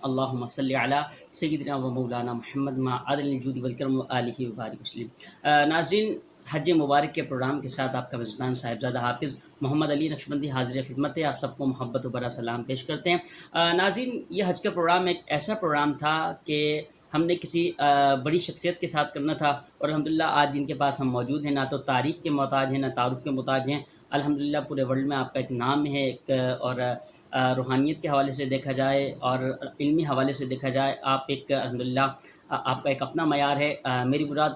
اللہم صلی علی سیدنا و مولانا محمد ما عدل الجود والکرم و آلہ وبارک وسلم۔ ناظرین، حج مبارک کے پروگرام کے ساتھ آپ کا میزبان صاحبزادہ حافظ محمد علی نقشبندی حاضر خدمت ہے۔ آپ سب کو محبت و برا سلام پیش کرتے ہیں۔ ناظرین، یہ حج کا پروگرام ایک ایسا پروگرام تھا کہ ہم نے کسی بڑی شخصیت کے ساتھ کرنا تھا، اور الحمدللہ آج جن کے پاس ہم موجود ہیں نہ تو تعریف کے محتاج ہیں نہ تعارف کے محتاج ہیں۔ الحمدللہ پورے ورلڈ میں آپ کا ایک نام ہے، ایک اور روحانیت کے حوالے سے دیکھا جائے اور علمی حوالے سے دیکھا جائے آپ ایک الحمدللہ آپ کا ایک اپنا معیار ہے۔ میری مراد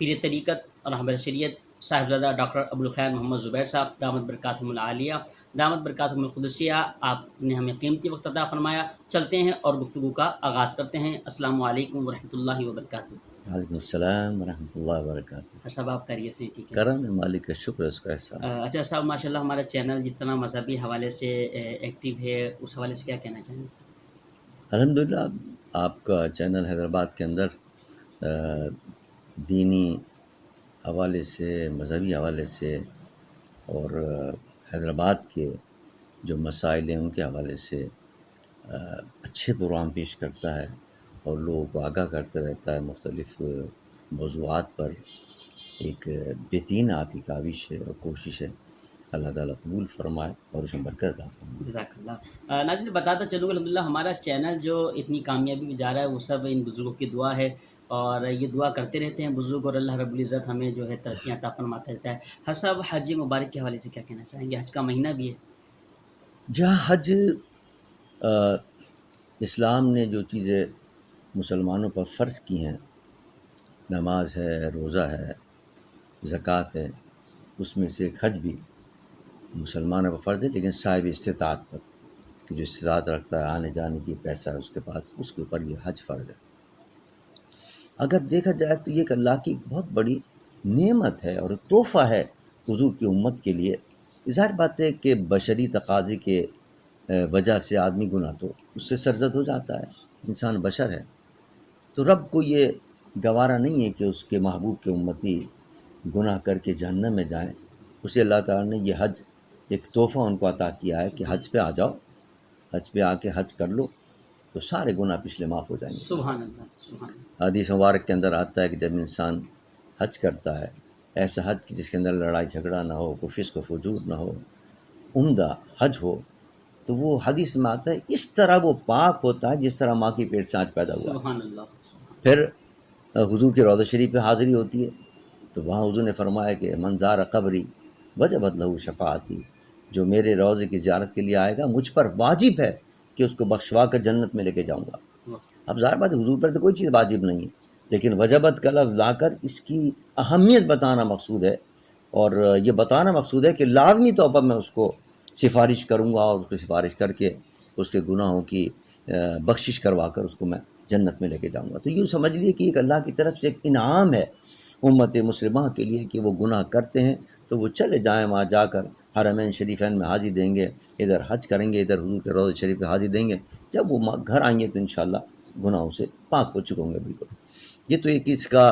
پیر طریقت اور رہبر شریعت صاحبزادہ ڈاکٹر ابوالخیر محمد زبیر صاحب دامت برکاتہم العالیہ دامت برکاتہم القدسیہ، آپ نے ہمیں قیمتی وقت عطا فرمایا۔ چلتے ہیں اور گفتگو کا آغاز کرتے ہیں۔ السلام علیکم ورحمۃ اللہ وبرکاتہ۔ وعلیکم السلام ورحمۃ اللہ وبرکاتہ۔ صاحب آپ خیریت سے؟ ٹھیک ہے، کرم ہے مالک کا شکر، اس کا احسان۔ اچھا صاحب، ماشاء اللہ ہمارا چینل جس طرح مذہبی حوالے سے ایکٹیو ہے، اس حوالے سے کیا کہنا چاہیں گے؟ الحمدللہ آپ کا چینل حیدرآباد کے اندر دینی حوالے سے، مذہبی حوالے سے اور حیدرآباد کے جو مسائل ہیں ان کے حوالے سے اچھے پروگرام پیش کرتا ہے اور لوگوں کو آگاہ کرتا رہتا ہے مختلف موضوعات پر۔ ایک بہترین آپ کی کاوش ہے اور کوشش ہے، اللہ تعالیٰ قبول فرمائے اور اس میں برکت عطا فرمائے۔ جزاک اللہ۔ ناظرین، بتاتا چلوں گا الحمدللہ ہمارا چینل جو اتنی کامیابی میں جا رہا ہے وہ سب ان بزرگوں کی دعا ہے، اور یہ دعا کرتے رہتے ہیں بزرگ، اور اللہ رب العزت ہمیں جو ہے ترقیاں عطا فرماتا رہتا ہے۔ حج صاحب، حج مبارک کے حوالے سے کیا کہنا چاہیں گے؟ حج کا مہینہ بھی ہے۔ جہاں حج اسلام نے جو چیزیں مسلمانوں پر فرض کی ہیں، نماز ہے، روزہ ہے، زکوٰۃ ہے، اس میں سے ایک حج بھی مسلمانوں پر فرض ہے، لیکن صاحب استطاعت پر، کہ جو استطاعت رکھتا ہے، آنے جانے کی پیسہ ہے اس کے پاس، اس کے اوپر یہ حج فرض ہے۔ اگر دیکھا جائے تو یہ ایک اللہ کی بہت بڑی نعمت ہے اور تحفہ ہے حضور کی امت کے لیے۔ ظاہر بات ہے کہ بشری تقاضے کے وجہ سے آدمی گناہ تو اس سے سرزد ہو جاتا ہے، انسان بشر ہے، تو رب کو یہ گوارا نہیں ہے کہ اس کے محبوب کے امتی گناہ کر کے جہنم میں جائیں۔ اسے اللہ تعالیٰ نے یہ حج ایک تحفہ ان کو عطا کیا ہے کہ حج پہ آ جاؤ، حج پہ آ کے حج کر لو تو سارے گناہ پچھلے معاف ہو جائیں گے۔ سبحان اللہ، سبحان اللہ۔ حدیث مبارک کے اندر آتا ہے کہ جب انسان حج کرتا ہے، ایسا حج کہ جس کے اندر لڑائی جھگڑا نہ ہو، کوئی فسق و فجور نہ ہو، عمدہ حج ہو، تو وہ حدیث میں آتا ہے اس طرح وہ پاک ہوتا ہے جس طرح ماں کی پیٹ سے آج پیدا ہوا۔ سبحان اللہ۔ پھر حضور کے روضہ شریف پہ حاضری ہوتی ہے تو وہاں حضور نے فرمایا کہ من زار قبری وجبت لہ شفاعتی، جو میرے روضے کی زیارت کے لیے آئے گا مجھ پر واجب ہے کہ اس کو بخشوا کر جنت میں لے کے جاؤں گا۔ اب ظاہر بات ہے حضور پر تو کوئی چیز واجب نہیں ہے، لیکن وجبت کا لفظ لا کر اس کی اہمیت بتانا مقصود ہے، اور یہ بتانا مقصود ہے کہ لازمی طور پر میں اس کو سفارش کروں گا اور اس کو سفارش کر کے اس کے گناہوں کی بخشش کروا کر اس کو میں جنت میں لے کے جاؤں گا۔ تو یوں سمجھ لیے کہ ایک اللہ کی طرف سے ایک انعام ہے امت مسلمہ کے لیے کہ وہ گناہ کرتے ہیں تو وہ چلے جائیں وہاں جا کر حرمین شریفین میں حاجی دیں گے، ادھر حج کریں گے، ادھر حضور کے روضہ شریف پہ حاجی دیں گے، جب وہ گھر آئیں گے تو انشاءاللہ گناہوں سے پاک ہو چکے ہوں گے بالکل۔ یہ تو ایک اس کا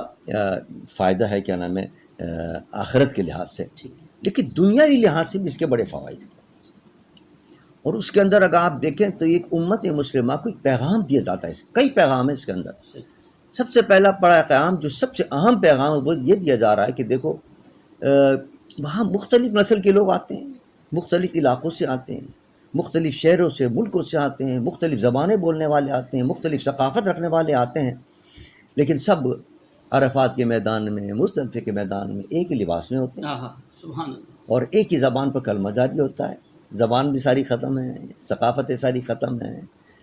فائدہ ہے، کیا نام ہے، آخرت کے لحاظ سے، لیکن دنیاوی لحاظ سے بھی اس کے بڑے فوائد ہیں۔ اور اس کے اندر اگر آپ دیکھیں تو ایک امت مسلمہ کو ایک پیغام دیا جاتا ہے، کئی پیغام ہیں اس کے اندر۔ سب سے پہلا بڑا پیغام، جو سب سے اہم پیغام ہے، وہ یہ دیا جا رہا ہے کہ دیکھو وہاں مختلف نسل کے لوگ آتے ہیں، مختلف علاقوں سے آتے ہیں، مختلف شہروں سے، ملکوں سے آتے ہیں، مختلف زبانیں بولنے والے آتے ہیں، مختلف ثقافت رکھنے والے آتے ہیں، لیکن سب عرفات کے میدان میں، مزدلفے کے میدان میں ایک ہی لباس میں ہوتے ہیں، سبحان اللہ۔ اور ایک ہی زبان پر کلمہ جاری ہوتا ہے۔ زبان بھی ساری ختم ہے، ثقافتیں ساری ختم ہیں،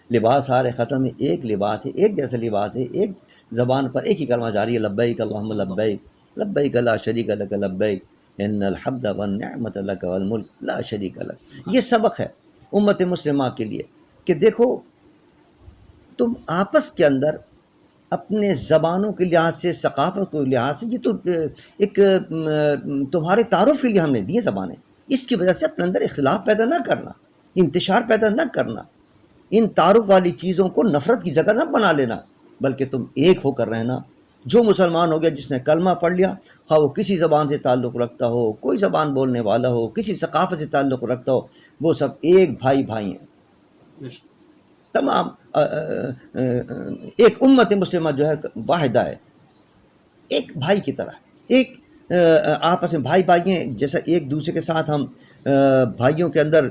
لباس سارے ختم ہیں، ایک لباس ہے، ایک جیسا لباس ہے، ایک زبان پر ایک ہی کلمہ جاری ہے، لبیک اللہم لبیک لبیک لا شریک لک لبیک ان الحمد والنعمت لک والملک لا شریک لک۔ یہ سبق ہے امت مسلمہ کے لیے کہ دیکھو تم آپس کے اندر اپنے زبانوں کے لحاظ سے، ثقافت کے لحاظ سے، یہ تو ایک تمہارے تعارف کے لیے ہم نے دیے زبانیں، اس کی وجہ سے اپنے اندر اختلاف پیدا نہ کرنا، انتشار پیدا نہ کرنا، ان تعارف والی چیزوں کو نفرت کی جگہ نہ بنا لینا، بلکہ تم ایک ہو کر رہنا۔ جو مسلمان ہو گیا، جس نے کلمہ پڑھ لیا، خواہ وہ کسی زبان سے تعلق رکھتا ہو، کوئی زبان بولنے والا ہو، کسی ثقافت سے تعلق رکھتا ہو، وہ سب ایک بھائی بھائی ہیں۔ تمام ایک امت مسلمہ جو ہے واحدہ ہے، ایک بھائی کی طرح، ایک آپس میں بھائی بھائی ہیں، جیسا ایک دوسرے کے ساتھ ہم بھائیوں کے اندر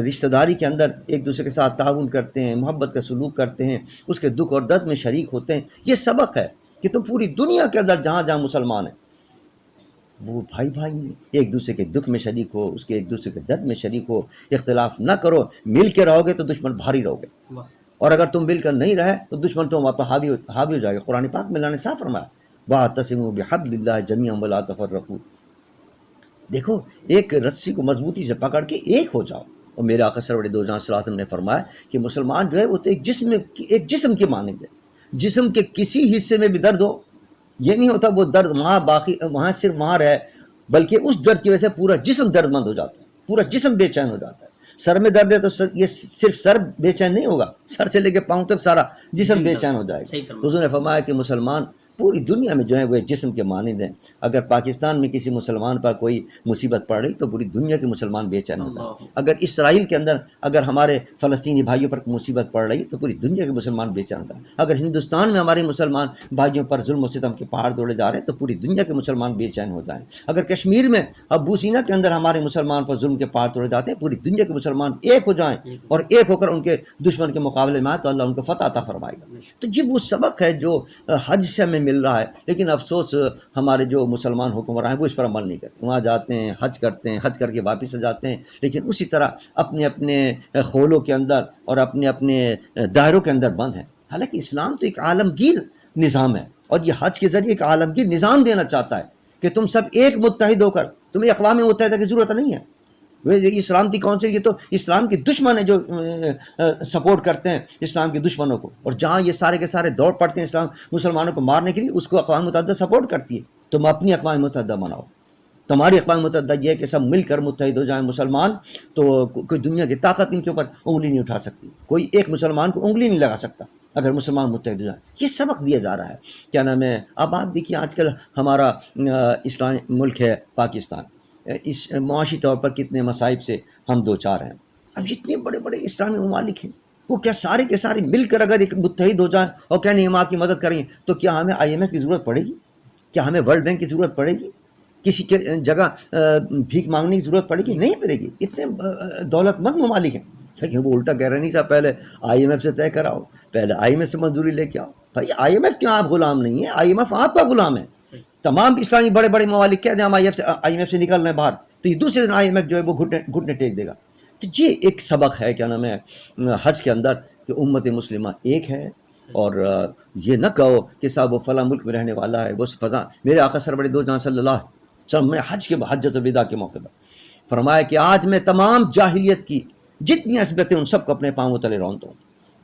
رشتہ داری کے اندر ایک دوسرے کے ساتھ تعاون کرتے ہیں، محبت کا سلوک کرتے ہیں، اس کے دکھ اور درد میں شریک ہوتے ہیں. یہ سبق ہے کہ تم پوری دنیا کے اندر جہاں جہاں مسلمان ہیں وہ بھائی بھائی ہیں، ایک دوسرے کے دکھ میں شریک ہو، اس کے ایک دوسرے کے درد میں شریک ہو، اختلاف نہ کرو. مل کے رہو گے تو دشمن بھاری رہو گے، واہ، اور اگر تم مل کر نہیں رہے تو دشمن تم آپ حاوی ہو جائے گا. قرآن پاک میں اللہ نے صاف فرمایا وَاعْتَصِمُوا بِحَبْلِ اللَّهِ جَمِيعًا وَلَا تَفَرَّقُوا. دیکھو ایک رسی کو مضبوطی سے پکڑ کے ایک ہو جاؤ. اور میرے آقا سرور دو جہاں صلی اللہ علیہ وسلم نے فرمایا کہ مسلمان جو ہے وہ تو ایک جسم کی مانند ہے. جسم کے کسی حصے میں بھی درد ہو، یہ نہیں ہوتا وہ درد وہاں صرف وہاں رہے، بلکہ اس درد کی وجہ سے پورا جسم درد مند ہو جاتا ہے، پورا جسم بے چین ہو جاتا ہے. سر میں درد ہے تو یہ صرف سر بے چین نہیں ہوگا، سر سے لے کے پاؤں تک سارا جسم بے چین ہو جائے گا. حضور نے فرمایا کہ مسلمان پوری دنیا میں جو ہے وہ ایک جسم کے مانند ہیں. اگر پاکستان میں کسی مسلمان پر کوئی مصیبت پڑ رہی تو پوری دنیا کے مسلمان بے چین ہو جائیں. اگر اسرائیل کے اندر اگر ہمارے فلسطینی بھائیوں پر مصیبت پڑ رہی تو پوری دنیا کے مسلمان بے چین ہو جائیں. اگر ہندوستان میں ہمارے مسلمان بھائیوں پر ظلم و ستم کے پہاڑ توڑے جا رہے ہیں تو پوری دنیا کے مسلمان بے چین ہو جائیں. اگر کشمیر میں ابو سینا کے اندر ہمارے مسلمان پر ظلم کے پہاڑ توڑے جاتے ہیں، پوری دنیا کے مسلمان ایک ہو جائیں اور ایک ہو کر ان کے دشمن کے مقابلے میں آئے تو اللہ ان کو فتح عطا فرمائے گا. تو یہ وہ سبق ہے جو حج سے ہمیں مل رہا ہے. لیکن افسوس ہمارے جو مسلمان حکمران ہیں وہ اس پر عمل نہیں کرتے. وہاں جاتے ہیں، حج کرتے ہیں، حج کر کے واپس آ جاتے ہیں، لیکن اسی طرح اپنے اپنے خولوں کے اندر اور اپنے اپنے دائروں کے اندر بند ہیں. حالانکہ اسلام تو ایک عالمگیر نظام ہے، اور یہ حج کے ذریعے ایک عالمگیر نظام دینا چاہتا ہے کہ تم سب ایک متحد ہو کر، تمہیں اقوام متحدہ کی ضرورت نہیں ہے. اسلام کی کونسل یہ تو اسلام کے دشمن ہیں جو سپورٹ کرتے ہیں اسلام کے دشمنوں کو، اور جہاں یہ سارے کے سارے دوڑ پڑتے ہیں اسلام مسلمانوں کو مارنے کے لیے، اس کو اقوام متحدہ سپورٹ کرتی ہے. تم اپنی اقوام متحدہ بناؤ. تمہاری اقوام متحدہ یہ ہے کہ سب مل کر متحد ہو جائیں مسلمان، تو کوئی دنیا کی طاقت ان کے اوپر انگلی نہیں اٹھا سکتی، کوئی ایک مسلمان کو انگلی نہیں لگا سکتا اگر مسلمان متحد ہو جائیں. یہ سبق دیا جا رہا ہے. کیا نام ہے، اب آپ دیکھیے آج کل ہمارا اسلامی ملک ہے پاکستان، اس معاشی طور پر کتنے مصائب سے ہم دو چار ہیں. اب جتنے بڑے بڑے اسلامی ممالک ہیں وہ کیا سارے کے سارے مل کر اگر ایک متحد ہو جائیں اور کیا نہیں ہم آپ کی مدد کریں تو کیا ہمیں IMF کی ضرورت پڑے گی؟ کیا ہمیں ورلڈ بینک کی ضرورت پڑے گی؟ کسی کے جگہ بھیک مانگنے کی ضرورت پڑے گی؟ نہیں پڑے گی. اتنے دولت مند ممالک ہیں. لیکن وہ الٹا کہہ رہے نہیں صاحب پہلے IMF سے طے کراؤ، پہلے IMF سے منظوری لے کے آؤ. بھائی IMF کیوں آپ غلام نہیں ہیں؟ IMF آپ کا غلام ہے. تمام اسلامی بڑے بڑے ممالک کہہ دیں ہم IMF سے نکل رہے ہیں باہر، تو یہ دوسرے دن IMF جو ہے وہ گھٹنے ٹیک دے گا. تو یہ ایک سبق ہے کیا نام ہے حج کے اندر کہ امت مسلمہ ایک ہے. اور یہ نہ کہو کہ صاحب وہ فلاں ملک میں رہنے والا ہے وہ فضا. میرے آقا سرور دو جہاں صلی اللہ علیہ وسلم نے حجۃ الوداع کے موقع پر فرمایا کہ آج میں تمام جاہلیت کی جتنی عصبتیں ان سب کو اپنے پاؤں تلے رونتا ہوں.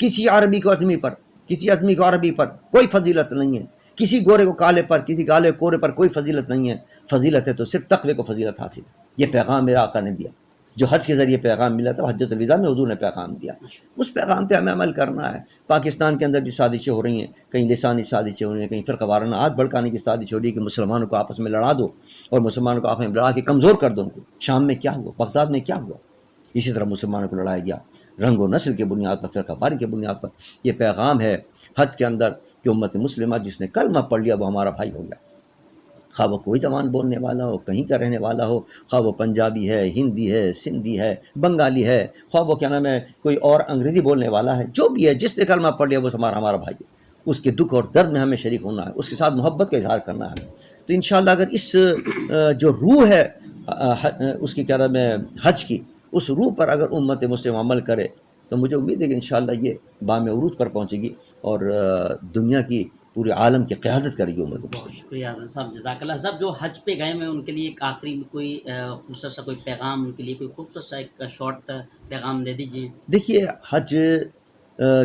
کسی عربی کو عجمی پر، کسی عجمی کو عربی پر کوئی فضیلت نہیں ہے، کسی گورے کو کالے پر، کسی کالے کورے پر کوئی فضیلت نہیں ہے. فضیلت ہے تو صرف تقوی کو فضیلت حاصل ہے. یہ پیغام میرا آقا نے دیا، جو حج کے ذریعے پیغام ملا تھا حجۃ الوداع میں حضور نے پیغام دیا. اس پیغام پہ ہمیں عمل کرنا ہے. پاکستان کے اندر بھی سازشیں ہو رہی ہیں، کہیں لسانی سازشیں ہو رہی ہیں، کہیں فرقہ وارانہ آج بھڑکانے کی سازش ہو رہی ہے کہ مسلمانوں کو آپس میں لڑا دو اور مسلمانوں کو آپس میں لڑا کے کمزور کر دو ان کو. شام میں کیا ہوا، بغداد میں کیا ہوا، اسی طرح مسلمانوں کو لڑایا گیا رنگ و نسل کے بنیاد پر، فرقہ واری کے بنیاد پر. یہ پیغام ہے حج کے اندر کہ امت مسلمہ جس نے کلمہ پڑھ لیا وہ ہمارا بھائی ہو گیا. خواہ وہ کوئی زبان بولنے والا ہو، کہیں کا رہنے والا ہو، خواہ وہ پنجابی ہے، ہندی ہے، سندھی ہے، بنگالی ہے، خواہ وہ کیا نام ہے کوئی اور انگریزی بولنے والا ہے، جو بھی ہے جس نے کلمہ پڑھ لیا وہ ہمارا بھائی ہے. اس کے دکھ اور درد میں ہمیں شریک ہونا ہے، اس کے ساتھ محبت کا اظہار کرنا ہے. تو انشاءاللہ اگر اس جو روح ہے اس کی کیا نام ہے حج کی، اس روح پر اگر امت مسلم عمل کرے تو مجھے امید ہے کہ انشاءاللہ یہ بام عروج پر پہنچے گی اور دنیا کی پورے عالم کی قیادت کرے گی امت. بہت شکریہ حضرت صاحب، جزاک اللہ. صاحب جو حج پہ گئے ہیں ان کے لیے ایک آخری میں کوئی خوبصورت سا کوئی پیغام، ان کے لیے کوئی خوبصورت سا ایک شارٹ پیغام دے دیجیے. دیکھیے حج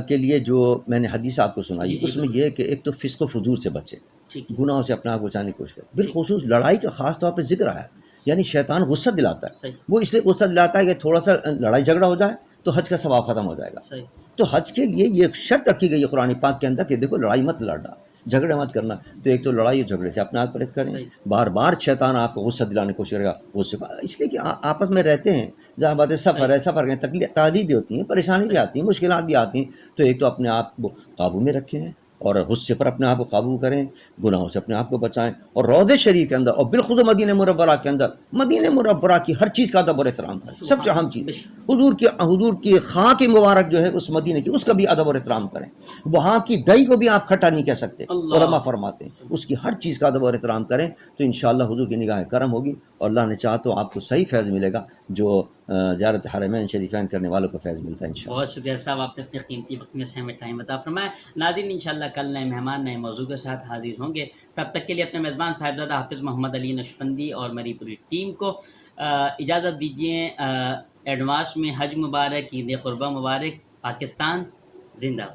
کے لیے جو میں نے حدیث آپ کو سنائی اس میں یہ ہے کہ ایک تو فسق و فجور سے بچے، گناہوں سے اپنے آپ کو بچانے کی کوشش کرے. بالخصوص لڑائی کا خاص طور پہ ذکر آیا، یعنی شیطان غصہ دلاتا ہے. وہ اس لیے غصہ دلاتا ہے کہ تھوڑا سا لڑائی جھگڑا ہو جائے تو حج کا ثواب ختم ہو جائے گا. تو حج کے لیے یہ شرط رکھی گئی ہے قرآن پاک کے اندر کہ دیکھو لڑائی مت لڑنا، جھگڑے مت کرنا. تو ایک تو لڑائی اور جھگڑے سے اپنے آپ پرہیز کریں. صحیح. بار بار شیطان آپ کو غصہ دلانے کی کوشش کرے گا, غصے اس لیے کہ آپس میں رہتے ہیں, جہاں باتیں سفر ہے, سفر کے تکلیف بھی ہوتی ہیں, پریشانی بھی آتی ہیں, مشکلات بھی آتی ہیں. تو ایک تو اپنے آپ کو قابو میں رکھیں اور غصے پر اپنے آپ کو قابو کریں, گناہوں سے اپنے آپ کو بچائیں, اور روضہ شریف کے اندر اور بالخصوص مدینہ منورہ کے اندر مدینہ منورہ کی ہر چیز کا ادب اور احترام کریں. سب سے اہم چیز حضور کی خاک مبارک جو ہے اس مدینہ کی, اس کا بھی ادب اور احترام کریں. وہاں کی دہی کو بھی آپ کھٹا نہیں کہہ سکتے, علماء فرماتے ہیں اس کی ہر چیز کا ادب اور احترام کریں. تو انشاءاللہ حضور کی نگاہ کرم ہوگی, اور اللہ نے چاہا تو آپ کو صحیح فیض ملے گا جو زیارت حرمین شریفین کرنے والوں کو فیض ملتا ہے انشاءاللہ. بہت شکریہ صاحب, آپ نے اپنے قیمتی وقت میں سے ہمیں ٹائم عطا فرمایا. ناظرین انشاءاللہ کل نئے مہمان نئے موضوع کے ساتھ حاضر ہوں گے. تب تک کے لیے اپنے میزبان صاحبزادہ حافظ محمد علی نقشبندی اور میری پوری ٹیم کو اجازت دیجیے. ایڈوانس میں حج مبارک, عید قربہ مبارک. پاکستان زندہ باد.